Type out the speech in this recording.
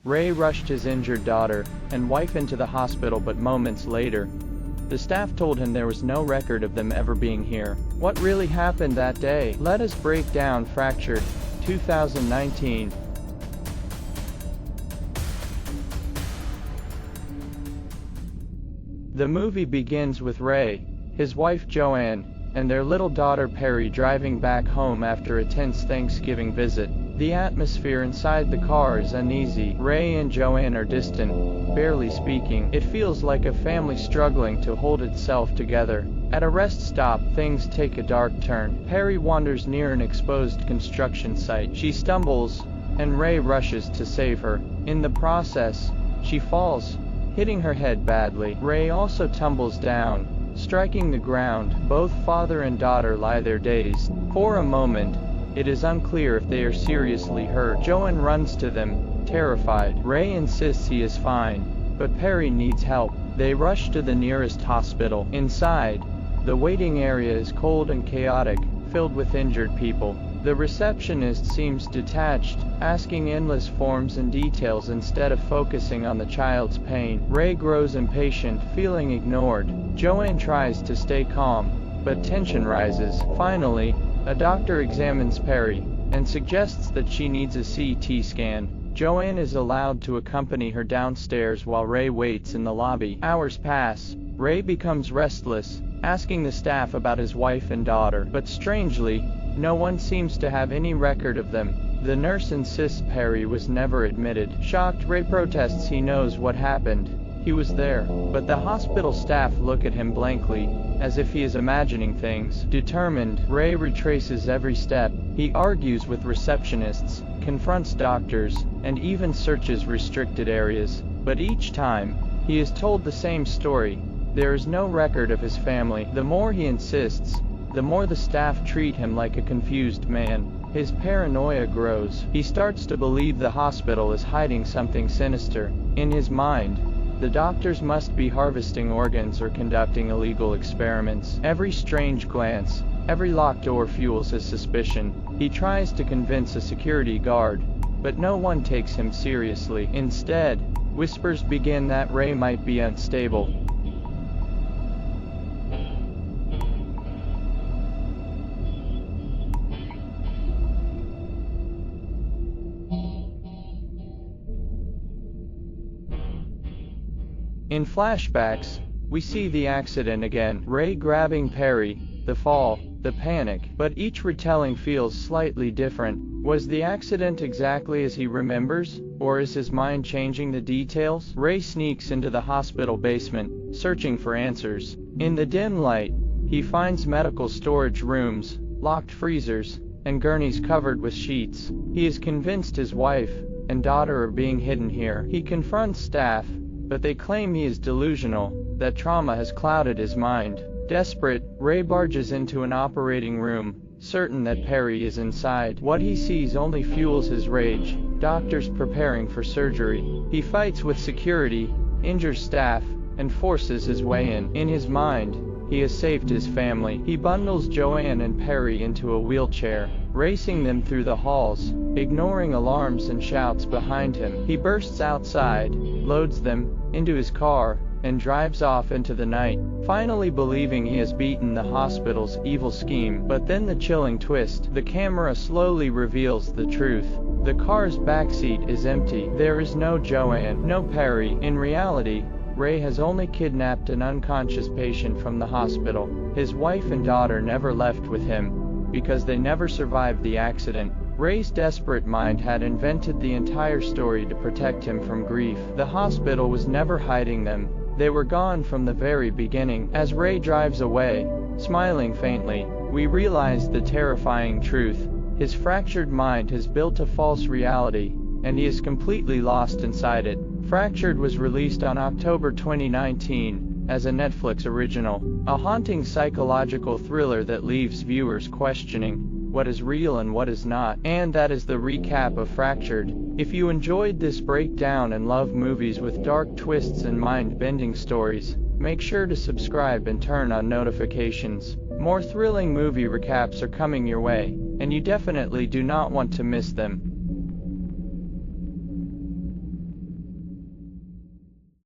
Ray rushed his injured daughter and wife into the hospital, but moments later, the staff told him there was no record of them ever being here. What really happened that day? Let us break down Fractured, 2019. The movie begins with Ray, his wife Joanne, and their little daughter Perry driving back home after a tense Thanksgiving visit. The atmosphere inside the car is uneasy. Ray and Joanne are distant, barely speaking. It feels like a family struggling to hold itself together. At a rest stop, things take a dark turn. Perry wanders near an exposed construction site. She stumbles, and Ray rushes to save her. In the process, she falls, hitting her head badly. Ray also tumbles down, striking the ground. Both father and daughter lie there dazed. For a moment, it is unclear if they are seriously hurt. Joanne runs to them, terrified. Ray insists he is fine, but Perry needs help. They rush to the nearest hospital. Inside, the waiting area is cold and chaotic, filled with injured people. The receptionist seems detached, asking endless forms and details instead of focusing on the child's pain. Ray grows impatient, feeling ignored. Joanne tries to stay calm, but tension rises. Finally, a doctor examines Perry and suggests that she needs a CT scan. Joanne is allowed to accompany her downstairs while Ray waits in the lobby. Hours pass. Ray becomes restless, asking the staff about his wife and daughter, but strangely, no one seems to have any record of them. The nurse insists Perry was never admitted. Shocked, Ray protests he knows what happened. He was there, but the hospital staff look at him blankly, as if he is imagining things. Determined, Ray retraces every step. He argues with receptionists, confronts doctors, and even searches restricted areas. But each time, he is told the same story. There is no record of his family. The more he insists, the more the staff treat him like a confused man. His paranoia grows. He starts to believe the hospital is hiding something sinister. In his mind, the doctors must be harvesting organs or conducting illegal experiments. Every strange glance, every locked door fuels his suspicion. He tries to convince a security guard, but no one takes him seriously. Instead, whispers begin that Ray might be unstable. In flashbacks, we see the accident again. Ray grabbing Perry, the fall, the panic. But each retelling feels slightly different. Was the accident exactly as he remembers, or is his mind changing the details? Ray sneaks into the hospital basement, searching for answers. In the dim light, he finds medical storage rooms, locked freezers, and gurneys covered with sheets. He is convinced his wife and daughter are being hidden here. He confronts staff, but they claim he is delusional, that trauma has clouded his mind. Desperate, Ray barges into an operating room, certain that Perry is inside. What he sees only fuels his rage. Doctors preparing for surgery. He fights with security, injures staff, and forces his way in. In his mind, he has saved his family. He bundles Joanne and Perry into a wheelchair, racing them through the halls, ignoring alarms and shouts behind him. He bursts outside, loads them into his car, and drives off into the night, finally believing he has beaten the hospital's evil scheme. But then the chilling twist. The camera slowly reveals the truth. The car's backseat is empty. There is no Joanne, no Perry. In reality, Ray has only kidnapped an unconscious patient from the hospital. His wife and daughter never left with him, because they never survived the accident. Ray's desperate mind had invented the entire story to protect him from grief. The hospital was never hiding them. They were gone from the very beginning. As Ray drives away, smiling faintly, we realize the terrifying truth. His fractured mind has built a false reality, and he is completely lost inside it. Fractured was released on October 2019 as a Netflix original, a haunting psychological thriller that leaves viewers questioning what is real and what is not. And that is the recap of Fractured. If you enjoyed this breakdown and love movies with dark twists and mind-bending stories, make sure to subscribe and turn on notifications. More thrilling movie recaps are coming your way, and you definitely do not want to miss them.